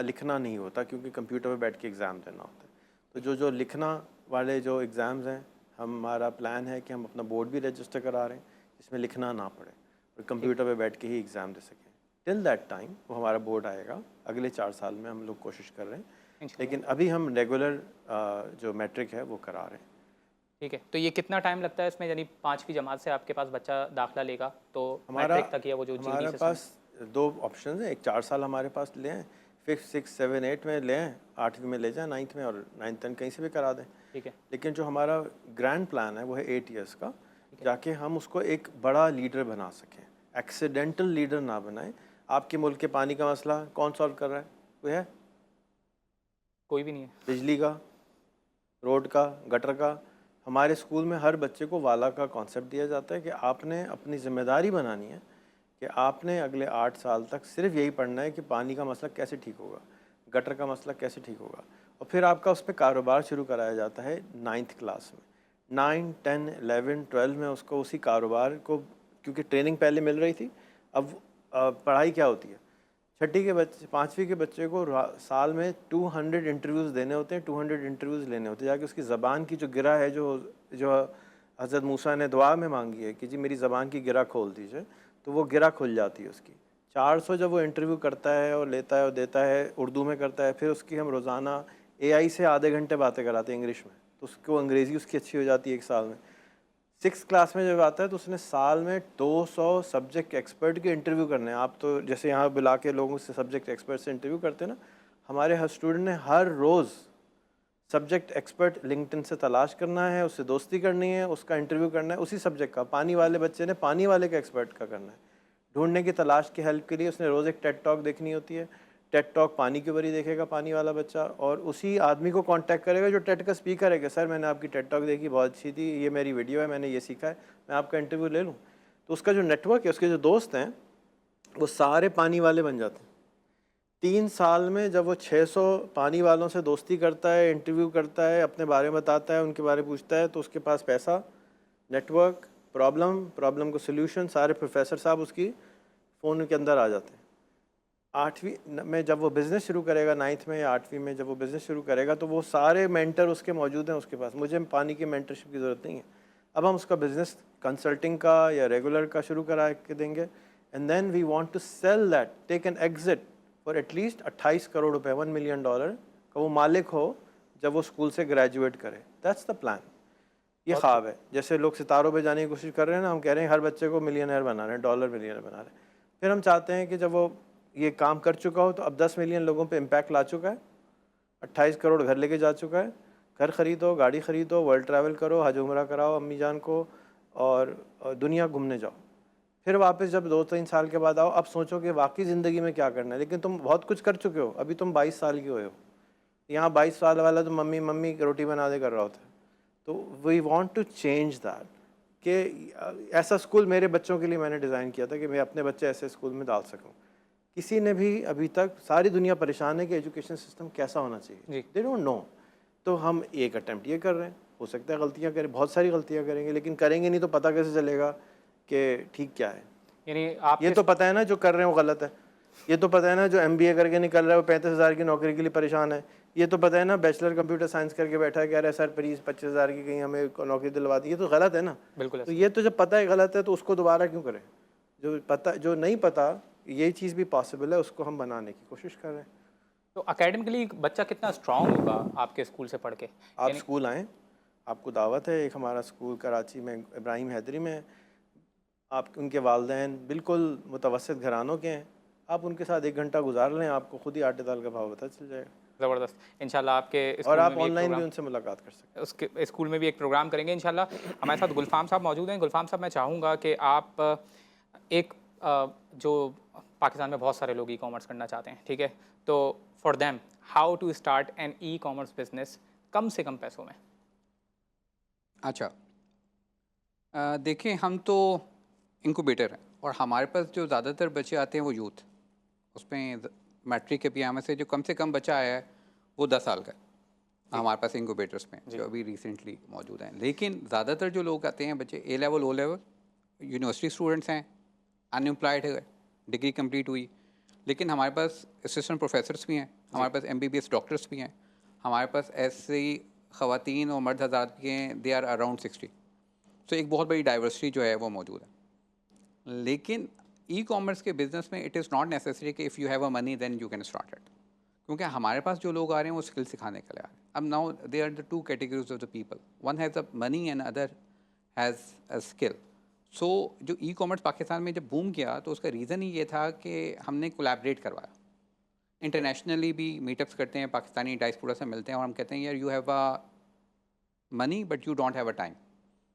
लिखना नहीं होता, क्योंकि कंप्यूटर पे बैठ के एग्ज़ाम देना होता है। तो जो लिखना वाले जो एग्ज़ाम्स हैं, हमारा प्लान है कि हम अपना बोर्ड भी रजिस्टर करा रहे हैं जिसमें लिखना ना पड़े और कंप्यूटर पे बैठ के ही एग्ज़ाम दे सकें। टिल दैट टाइम वो हमारा बोर्ड आएगा, अगले 4 साल में हम लोग कोशिश कर रहे हैं। लेकिन अभी हम रेगुलर जो मैट्रिक है वो करा रहे हैं। ठीक है, तो ये कितना टाइम लगता है इसमें? यानी 5वीं जमात से आपके पास बच्चा दाखिला लेगा तो हमारा मैट्रिक तक या वो जो हमारे पास 2 ऑप्शन हैं। एक 4 साल हमारे पास ले आएँ, 5th 6 7 8 में ले आएँ, 8वीं में ले जाएँ, 9th में, और 9th 10 कहीं से भी करा दें। ठीक है। लेकिन जो हमारा ग्रैंड प्लान है वो है 8 इयर्स का, जाके हम उसको एक बड़ा लीडर बना सकें, एक्सीडेंटल लीडर ना बनाएं। आपके मुल्क के पानी का मसला कौन सॉल्व कर रहा है? कोई है? कोई भी नहीं है। बिजली का, रोड का, गटर का। हमारे स्कूल में हर बच्चे को वाला का कॉन्सेप्ट दिया जाता है कि आपने अपनी ज़िम्मेदारी बनानी है कि आपने अगले 8 साल तक सिर्फ यही पढ़ना है कि पानी का मसला कैसे ठीक होगा, गटर का मसला कैसे ठीक होगा। और फिर आपका उस पर कारोबार शुरू कराया जाता है 9th क्लास में। 9 10 11 12 में उसको उसी कारोबार को, क्योंकि ट्रेनिंग पहले मिल रही थी, अब पढ़ाई क्या होती है, 6ठी के बच्चे 5वीं के बच्चे को साल में 200 इंटरव्यूज़ देने होते हैं, 200 इंटरव्यूज़ लेने होते हैं, जाके उसकी ज़बान की जो गिरा है, जो हज़रत मूसा ने दुआ में मांगी है कि जी मेरी ज़बान की गिरा खोल दीजिए, तो वो गिरा खुल जाती है उसकी। 400 जब वो इंटरव्यू करता है और लेता है और देता है, उर्दू में करता है, फिर उसकी हम रोज़ाना AI से आधे घंटे बातें कराते हैं इंग्लिश में, तो उसको अंग्रेज़ी उसकी अच्छी हो जाती है 1 साल में। 6th क्लास में जब आता है तो उसने साल में 200 सब्जेक्ट एक्सपर्ट के इंटरव्यू करने हैं। आप तो जैसे यहाँ बुला के लोगों से सब्जेक्ट एक्सपर्ट से इंटरव्यू करते हैं ना, हमारे हर स्टूडेंट ने हर रोज़ सब्जेक्ट एक्सपर्ट लिंक्डइन से तलाश करना है, उससे दोस्ती करनी है, उसका इंटरव्यू करना है उसी सब्जेक्ट का। पानी वाले बच्चे ने पानी वाले का एक्सपर्ट का करना है। ढूंढने की तलाश की हेल्प के लिए उसने रोज़ एक टेड टॉक देखनी होती है। टेड टॉक पानी के ऊपर ही देखेगा पानी वाला बच्चा, और उसी आदमी को कांटेक्ट करेगा जो टेड का स्पीकर है कि सर मैंने आपकी टेड टॉक देखी, बहुत अच्छी थी, ये मेरी वीडियो है, मैंने ये सीखा है, मैं आपका इंटरव्यू ले लूँ। तो उसका जो नेटवर्क है, उसके जो दोस्त हैं, वो सारे पानी वाले बन जाते हैं। 3 साल में जब वो 600 पानी वालों से दोस्ती करता है, इंटरव्यू करता है, अपने बारे में बताता है, उनके बारे में पूछता है, तो उसके पास पैसा, नेटवर्क, प्रॉब्लम को सोल्यूशन, सारे प्रोफेसर साहब उसकी फ़ोन के अंदर आ जाते हैं। 8वीं में जब वो बिज़नेस शुरू करेगा, 9th में या 8वीं में जब वो बिज़नेस शुरू करेगा, तो वो सारे मेंटर उसके मौजूद हैं उसके पास। मुझे पानी की मेंटरशिप की ज़रूरत नहीं है। अब हम उसका बिज़नेस कंसल्टिंग का या रेगुलर का शुरू करा के देंगे, and then we want to sell that, take an exit for at least 28 crore रुपए, $1 मिलियन का वो मालिक हो जब वो स्कूल से ग्रेजुएट करे। That's the plan. ये ख्वाब है। जैसे लोग सितारों पे जाने की कोशिश कर रहे हैं ना, हम कह रहे हैं हर बच्चे को मिलियनर बना रहे हैं, डॉलर मिलियनर बना रहे हैं। फिर हम चाहते हैं कि जब वो ये काम कर चुका हो, तो अब 10 मिलियन लोगों पे इम्पैक्ट ला चुका है, 28 करोड़ घर लेके जा चुका है, घर ख़रीदो, गाड़ी ख़रीदो, वर्ल्ड ट्रैवल करो, हज उम्रा कराओ अम्मी जान को, और दुनिया घूमने जाओ। फिर वापस जब 2-3 साल के बाद आओ, अब सोचो कि वाकई ज़िंदगी में क्या करना है। लेकिन तुम बहुत कुछ कर चुके हो, अभी तुम 22 साल के हुए हो, यहाँ 22 साल वाला तो मम्मी मम्मी रोटी बना दे कर रहा होता है। तो we want to change that कि ऐसा स्कूल मेरे बच्चों के लिए मैंने डिज़ाइन किया था कि मैं अपने बच्चे ऐसे स्कूल में डाल सकूं। किसी ने भी अभी तक, सारी दुनिया परेशान है कि एजुकेशन सिस्टम कैसा होना चाहिए, दे डोंट नो। तो हम एक अटेम्प्ट ये कर रहे हैं, हो सकता है गलतियां करें, बहुत सारी गलतियां करेंगे, लेकिन करेंगे नहीं तो पता कैसे चलेगा कि ठीक क्या है। यानी आप ये तो पता है ना जो कर रहे हैं वो गलत है, ये तो पता है ना जो MBA करके निकल रहा है वो 35,000 की नौकरी के लिए परेशान है, ये तो पता है ना बैचलर कंप्यूटर साइंस करके बैठा है, कह रहा है सर प्लीज़ 25,000 की कहीं हमें नौकरी दिलवा दी, ये तो गलत है ना। बिल्कुल तो ये तो जब पता है गलत है तो उसको दोबारा क्यों करें। जो पता, जो नहीं पता, ये चीज़ भी पॉसिबल है, उसको हम बनाने की कोशिश कर रहे हैं। तो एकेडमिकली बच्चा कितना स्ट्रांग होगा आपके स्कूल से पढ़ के? आप स्कूल आएँ, आपको दावत है। एक हमारा स्कूल कराची में इब्राहिम हैदरी में है। आप उनके वालिदैन बिल्कुल मुतवस्सित घरानों के हैं, आप उनके साथ 1 घंटा गुजार लें, आपको खुद ही आटे दाल का भाव पता चल जाएगा। ज़बरदस्त। इंशाल्लाह आपके और स्कूल आप में भी एक ऑनलाइन भी प्रोग्राम, उनसे मुलाकात कर सकते हैं। उसके स्कूल में भी एक प्रोग्राम करेंगे इंशाल्लाह। हमारे साथ गुलफाम साहब मौजूद हैं। गुलफाम साहब, मैं चाहूँगा कि आप जो पाकिस्तान में बहुत सारे लोग ई कॉमर्स करना चाहते हैं, ठीक है, तो for them how to start an e commerce business कम से कम पैसों में। अच्छा, देखें, हम तो इंक्यूबेटर हैं और हमारे पास जो ज़्यादातर बच्चे आते हैं वो यूथ, उसमें मैट्रिक के पी से जो कम से कम बच्चा आया है वो 10 साल का है हमारे पास इंक्यूबेटर्स में, जो अभी रिसेंटली मौजूद हैं। लेकिन ज़्यादातर जो लोग आते हैं बच्चे A level O level university students हैं, अनएम्प्लॉयड है, डिग्री कंप्लीट हुई, लेकिन हमारे पास असिस्टेंट प्रोफेसर्स भी हैं, हमारे पास MBBS डॉक्टर्स भी हैं, हमारे पास ऐसे ख़वातीन और मर्द हज़रात भी हैं, दे आर अराउंड 60। तो एक बहुत बड़ी डाइवर्सिटी जो है वो मौजूद है। लेकिन ई कॉमर्स के बिज़नेस में इट इज़ नॉट नेसेसरी कि if you have a money then you can start it, क्योंकि हमारे पास जो लोग आ रहे हैं वो स्किल सिखाने के लिए आ रहे हैं। अब now they are the 2 categories of the people, one has a money and other has a skill. So जो ई कॉमर्स पाकिस्तान में जब बूम किया तो उसका रीज़न ही ये था कि हमने कोलैबोरेट करवाया, इंटरनेशनली भी मीटअप्स करते हैं, पाकिस्तानी डायस्पोरा से मिलते हैं और हम कहते हैं यार you have a money but you don't have a time.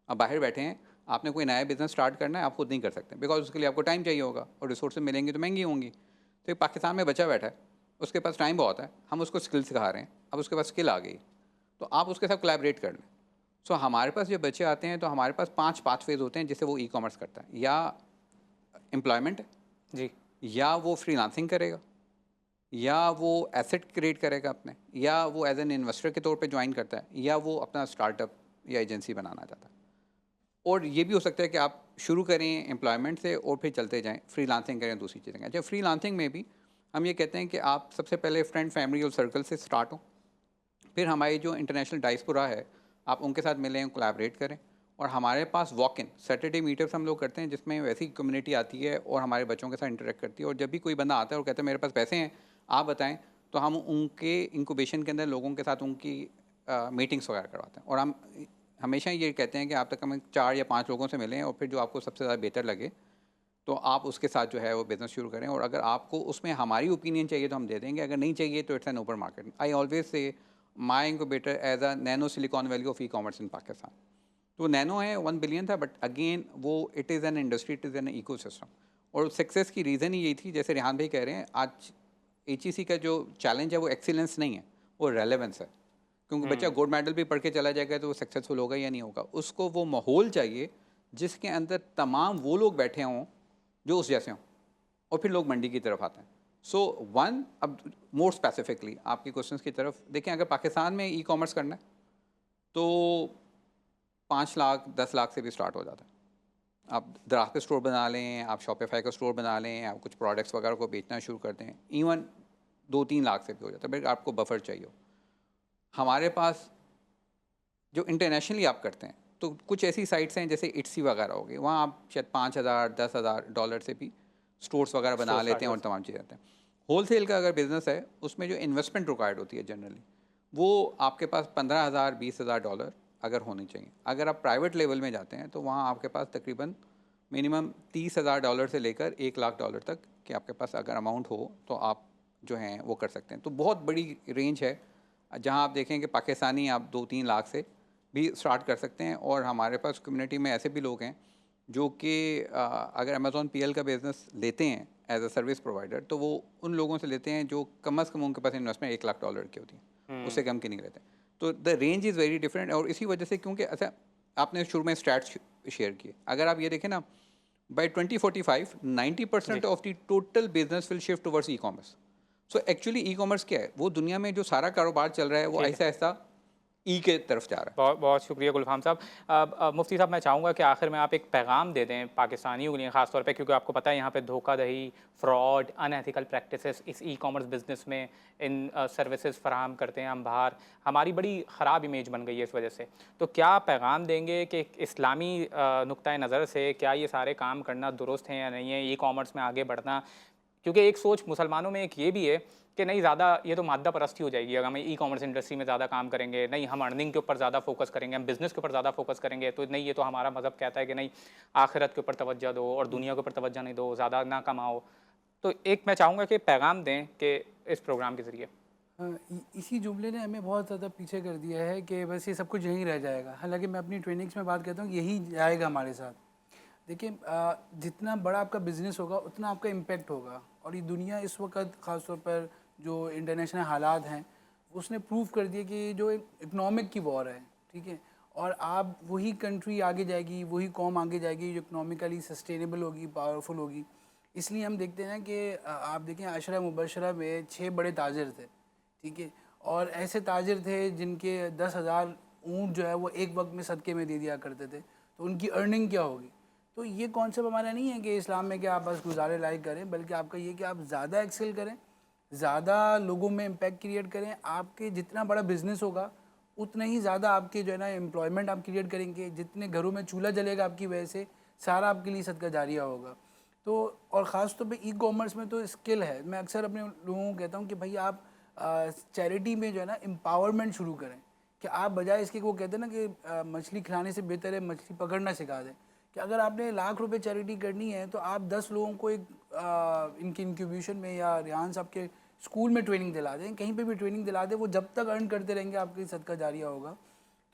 आप बाहर बैठे हैं, आपने कोई नया बिज़नेस स्टार्ट करना है, आप खुद नहीं कर सकते बिकॉज उसके लिए आपको टाइम चाहिए होगा और रिसोर्सेज मिलेंगे तो महंगी होंगी। तो एक पाकिस्तान में बच्चा बैठा है, उसके पास टाइम बहुत है, हम उसको स्किल सिखा रहे हैं, अब उसके पास स्किल आ गई तो आप उसके साथ कोलैबोरेट कर लें। सो हमारे पास जब बच्चे आते हैं तो हमारे पास 5 पाथवेज होते हैं जिससे वो ई कॉमर्स करता है, या एम्प्लॉयमेंट है, जी, या वो फ्रीलांसिंग करेगा, या वो एसेट क्रिएट करेगा अपने, या वो एज एन इन्वेस्टर के तौर पे ज्वाइन करता है, या वो अपना स्टार्टअप या एजेंसी बनाना चाहता है। और ये भी हो सकता है कि आप शुरू करें एम्प्लॉयमेंट से और फिर चलते जाएं, फ्रीलांसिंग करें, दूसरी चीज़ें करें। अच्छा, फ्रीलांसिंग में भी हम ये कहते हैं कि आप सबसे पहले फ्रेंड फैमिली और सर्कल से स्टार्ट हो, फिर हमारी जो इंटरनेशनल डायस्पोरा है आप उनके साथ मिलें, कोलैबोरेट करें। और हमारे पास वॉक इन सैटरडे मीटअप्स हम लोग करते हैं जिसमें वैसी कम्युनिटी आती है और हमारे बच्चों के साथ इंटरेक्ट करती है। और जब भी कोई बंदा आता है और कहता है मेरे पास पैसे हैं आप बताएं, तो हम उनके इंक्यूबेशन के अंदर लोगों के साथ उनकी मीटिंग्स वगैरह करवाते हैं। और हम हमेशा ये कहते हैं कि आप तक हम 4 या 5 लोगों से मिलें और फिर जो आपको सबसे ज़्यादा बेहतर लगे तो आप उसके साथ जो है वो बिज़नेस शुरू करें। और अगर आपको उसमें हमारी ओपिनियन चाहिए तो हम दे देंगे, अगर नहीं चाहिए तो it's an open market. I always say my incubator as a nano Silicon Valley of e commerce in Pakistan. तो नैनो है 1 बिलियन था, बट अगेन वो it is an industry, it is an ecosystem. और success की reason ही यही थी, जैसे रेहान भाई कह रहे हैं, आज HEC का जो चैलेंज है वो एक्सीलेंस नहीं है, वो रेलेवेंस है। क्योंकि बच्चा गोल्ड मेडल भी पढ़ के चला जाएगा तो वो सक्सेसफुल होगा या नहीं होगा, उसको वो माहौल चाहिए जिसके अंदर तमाम वो लोग बैठे हों जो उस जैसे हों, और फिर लोग मंडी की तरफ आते हैं। सो वन, अब मोर स्पेसिफिकली आपके क्वेश्चंस की तरफ देखें, अगर पाकिस्तान में ई कॉमर्स करना है तो 5 लाख 10 लाख से भी स्टार्ट हो जाता है। आप दराज का स्टोर बना लें, आप शॉपिफाई का स्टोर बना लें, आप कुछ प्रोडक्ट्स वगैरह को बेचना शुरू कर दें, इवन 2-3 लाख से भी हो जाता है, बट आपको बफर चाहिए हो। हमारे पास जो इंटरनेशनली आप करते हैं तो कुछ ऐसी साइट्स हैं जैसे इट्सी वगैरह हो गई, वहाँ आप शायद 5,000 10,000 डॉलर से भी स्टोर्स वगैरह बना लेते हैं और तमाम चीज़ें आते हैं। होलसेल का अगर बिज़नेस है उसमें जो इन्वेस्टमेंट रिक्वायर्ड होती है जनरली वो आपके पास 15,000 20,000 डॉलर अगर होनी चाहिए। अगर आप प्राइवेट लेवल में जाते हैं तो वहाँ आपके पास तकरीबन मिनिमम 30,000 डॉलर से लेकर 1 लाख डॉलर तक कि आपके पास अगर अमाउंट हो तो आप जो हैं वो कर सकते हैं। तो बहुत बड़ी रेंज है जहाँ आप देखें कि पाकिस्तानी आप 2-3 लाख से भी स्टार्ट कर सकते हैं। और हमारे पास कम्युनिटी में ऐसे भी लोग हैं जो कि अगर अमेज़ॉन PL का बिज़नेस लेते हैं एज अ सर्विस प्रोवाइडर तो वो उन लोगों से लेते हैं जो कम अज़ कम उनके पास इन्वेस्टमेंट 1 लाख डॉलर की होती है। उससे कम की नहीं लेते। तो the range is very different. और इसी वजह से, क्योंकि अच्छा आपने शुरू में स्टैट्स शेयर किए, अगर आप ये देखें ना, by 2045 90% of the total business will shift towards e commerce. So actually e commerce क्या है? वो दुनिया में जो सारा कारोबार चल रहा है वो ऐसा ऐसा ई के तरफ जा रहा है। बहुत बहुत शुक्रिया गुलफाम साहब। मुफ्ती साहब, मैं चाहूँगा कि आखिर में आप एक पैगाम दे दें पाकिस्तानियों के लिए ख़ास तौर पे, क्योंकि आपको पता है यहाँ पे धोखाधड़ी, फ्रॉड, अनएथिकल प्रैक्टिसेस इस ई कॉमर्स बिजनेस में इन सर्विसेज फराहम करते हैं हम बाहर, हमारी बड़ी ख़राब इमेज बन गई है इस वजह से। तो क्या पैगाम देंगे कि इस्लामी नुक्ता नज़र से क्या ये सारे काम करना दुरुस्त हैं या नहीं है, ई कॉमर्स में आगे बढ़ना? क्योंकि एक सोच मुसलमानों में एक ये भी है कि नहीं, ज़्यादा ये तो मादा परस्ती हो जाएगी अगर हम ई कॉमर्स इंडस्ट्री में ज़्यादा काम करेंगे, नहीं हम अर्निंग के ऊपर ज़्यादा फोकस करेंगे, हम बिज़नेस के ऊपर ज़्यादा फोकस करेंगे, तो नहीं, ये तो हमारा मज़हब कहता है कि नहीं, आखिरत के ऊपर तवज्जो दो और दुनिया के ऊपर तवज्जो नहीं दो, ज़्यादा ना कमाओ। तो एक मैं चाहूँगा कि पैगाम दें कि इस प्रोग्राम के ज़रिए। इसी जुमले ने हमें बहुत ज़्यादा पीछे कर दिया है कि बस ये सब कुछ यहीं रह जाएगा। हालांकि मैं अपनी ट्रेनिंग्स में बात करता हूँ, यही जाएगा हमारे साथ। देखिए, जितना बड़ा आपका बिज़नेस होगा उतना आपका इम्पेक्ट होगा। और ये दुनिया इस वक्त ख़ासतौर पर जो इंटरनेशनल हालात हैं, उसने प्रूव कर दिया कि जो इकनॉमिक की वॉर है, ठीक है, और आप वही कंट्री आगे जाएगी, वही कौम आगे जाएगी जो इकनॉमिकली सस्टेनेबल होगी, पावरफुल होगी। इसलिए हम देखते हैं कि आप देखें, अशरा मुबशरा में 6 बड़े ताजिर थे, ठीक है, और ऐसे ताजिर थे जिनके 10,000 ऊँट जो है वो एक वक्त में सदक़े में दे दिया करते थे। तो उनकी अर्निंग क्या होगी? तो ये कॉन्सेप्ट हमारा नहीं है कि इस्लाम में कि आप बस गुजारे लायक करें, बल्कि आपका ये कि आप ज़्यादा एक्सेल करें, ज़्यादा लोगों में इम्पैक्ट क्रिएट करें। आपके जितना बड़ा बिजनेस होगा उतना ही ज़्यादा आपके जो है ना एम्प्लॉयमेंट आप क्रिएट करेंगे। जितने घरों में चूल्हा जलेगा आपकी वजह से, सारा आपके लिए सदका जारिया होगा। तो और ख़ास तौर पे ई कॉमर्स में तो स्किल है। मैं अक्सर अपने लोगों को कहता हूँ कि भाई आप चैरिटी में जो है ना एम्पावरमेंट शुरू करें, कि आप बजाय इसके, वो कहते हैं ना कि मछली खिलाने से बेहतर है मछली पकड़ना सिखा दें। कि अगर आपने लाख रुपए चैरिटी करनी है तो आप 10 लोगों को एक इनके इंक्यूबेशन में या रिहान साहब के स्कूल में ट्रेनिंग दिला दें, कहीं पे भी ट्रेनिंग दिला दें, वो जब तक अर्न करते रहेंगे आपके सदका जारिया होगा।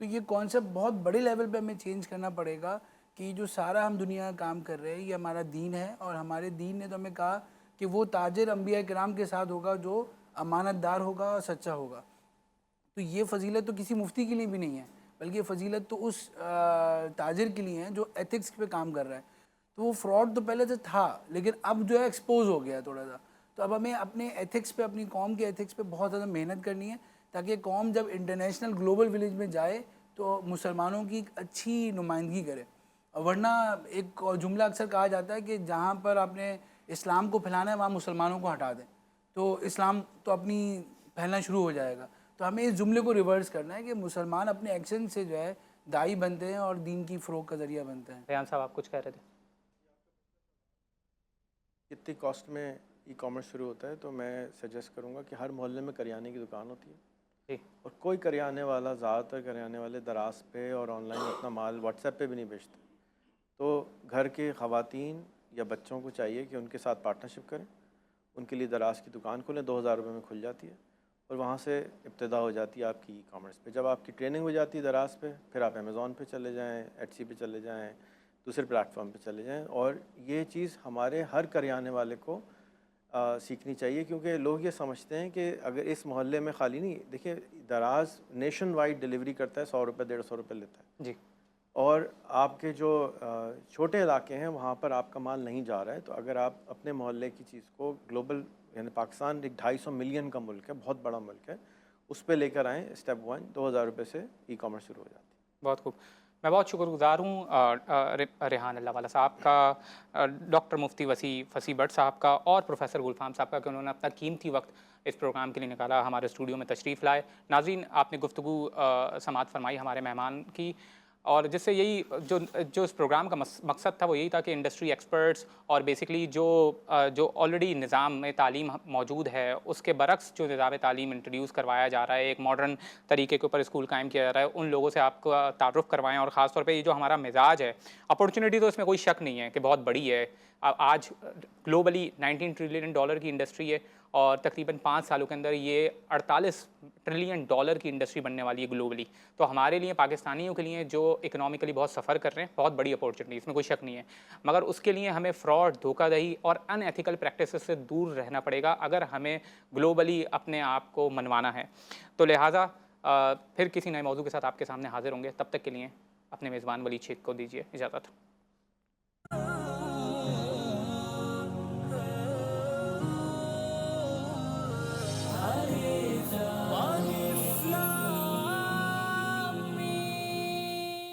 तो ये कॉन्सेप्ट बहुत बड़े लेवल पे हमें चेंज करना पड़ेगा कि जो सारा हम दुनिया का काम कर रहे हैं ये हमारा दीन है, और हमारे दीन ने तो हमें कहा कि वो ताजिर अंबिया किराम के साथ होगा जो अमानतदार होगा और सच्चा होगा। तो ये फजीलत तो किसी मुफ्ती के लिए भी नहीं है, बल्कि ये फजीलत तो उस ताजिर के लिए है जो एथिक्स पे काम कर रहा है। तो वो फ्रॉड तो पहले से था, लेकिन अब जो है एक्सपोज हो गया थोड़ा सा। तो अब हमें अपने एथिक्स पे, अपनी कौम के एथिक्स पे बहुत ज़्यादा मेहनत करनी है, ताकि कौम जब इंटरनेशनल ग्लोबल विलेज में जाए तो मुसलमानों की अच्छी नुमाइंदगी करे। वरना एक जुमला अक्सर कहा जाता है कि जहाँ पर आपने इस्लाम को फैलाना है वहाँ मुसलमानों को हटा दें, तो इस्लाम तो अपनी फैलना शुरू हो जाएगा। तो हमें इस जुमले को रिवर्स करना है कि मुसलमान अपने एक्शन से जो है दाई बनते हैं और दीन की फ़रोग का ज़रिया बनते हैं। रेहान साहब, आप कुछ कह रहे थे? कितनी कॉस्ट में ई कॉमर्स शुरू होता है? तो मैं सजेस्ट करूँगा कि हर मोहल्ले में करियाने की दुकान होती है, जी। और कोई करियाने वाला, ज़्यादातर करियाने वाले दराज पे और ऑनलाइन अपना माल व्हाट्सएप पे भी नहीं बेचते। तो घर के ख़वातीन या बच्चों को चाहिए कि उनके साथ पार्टनरशिप करें, उनके लिए दराज की दुकान खोलें, 2000 रुपये में खुल जाती है, और वहाँ से इब्तिदा हो जाती है आपकी ई कॉमर्स पे। जब आपकी ट्रेनिंग हो जाती है दराज पे, फिर आप अमेज़ॉन पे चले जाएँ, एटसी पे चले जाएँ, दूसरे प्लेटफॉर्म पे चले जाएँ। और ये चीज़ हमारे हर करियाने वाले को सीखनी चाहिए, क्योंकि लोग ये समझते हैं कि अगर इस मोहल्ले में खाली नहीं, देखिए दराज नेशन वाइड डिलीवरी करता है, 100 रुपये 150 रुपये लेता है जी। और आपके जो छोटे इलाके हैं वहाँ पर आपका माल नहीं जा रहा है। तो अगर आप अपने मोहल्ले की चीज़ को ग्लोबल, यानी पाकिस्तान एक 250 मिलियन का मुल्क है, बहुत बड़ा मुल्क है, उस पर लेकर आएँ, स्टेप 1 2000 रुपये से ई कॉमर्स शुरू हो जाती है। बहुत खूब। मैं बहुत शुक्रगुज़ार हूँ रेहान अल्लाहवाला साहब का, डॉक्टर मुफ्ती फसी भट्ट साहब का और प्रोफेसर गुलफाम साहब का कि उन्होंने अपना कीमती वक्त इस प्रोग्राम के लिए निकाला, हमारे स्टूडियो में तशरीफ़ लाए। नाज़रीन, आपने गुफ्तगू समाअत फरमाई हमारे मेहमान की, और जिससे यही जो इस प्रोग्राम का मकसद था वो यही था कि इंडस्ट्री एक्सपर्ट्स और बेसिकली जो ऑलरेडी निज़ाम में तालीम मौजूद है उसके बरक्स जो निज़ाम तालीम इंट्रोड्यूस करवाया जा रहा है, एक मॉडर्न तरीके के ऊपर स्कूल कायम किया जा रहा है, उन लोगों से आपको तारुफ़ करवाएं। और ख़ास तौर पे ये जो हमारा मिजाज है, अपॉर्चुनिटी तो इसमें कोई शक नहीं है कि बहुत बड़ी है। आज ग्लोबली 19 ट्रिलियन डॉलर की इंडस्ट्री है, और तकरीबन 5 सालों के अंदर ये 48 ट्रिलियन डॉलर की इंडस्ट्री बनने वाली है ग्लोबली। तो हमारे लिए, पाकिस्तानियों के लिए जो इकोनॉमिकली बहुत सफ़र कर रहे हैं, बहुत बड़ी अपॉर्चुनिटी, इसमें कोई शक नहीं है, मगर उसके लिए हमें फ्रॉड, धोखाधड़ी और अनएथिकल प्रैक्टिसेस से दूर रहना पड़ेगा अगर हमें ग्लोबली अपने आप को मनवाना है। तो लिहाजा फिर किसी नए मौजू के साथ आपके सामने हाजिर होंगे, तब तक के लिए अपने मेज़बान वलीद शेख को दीजिए इजाज़त।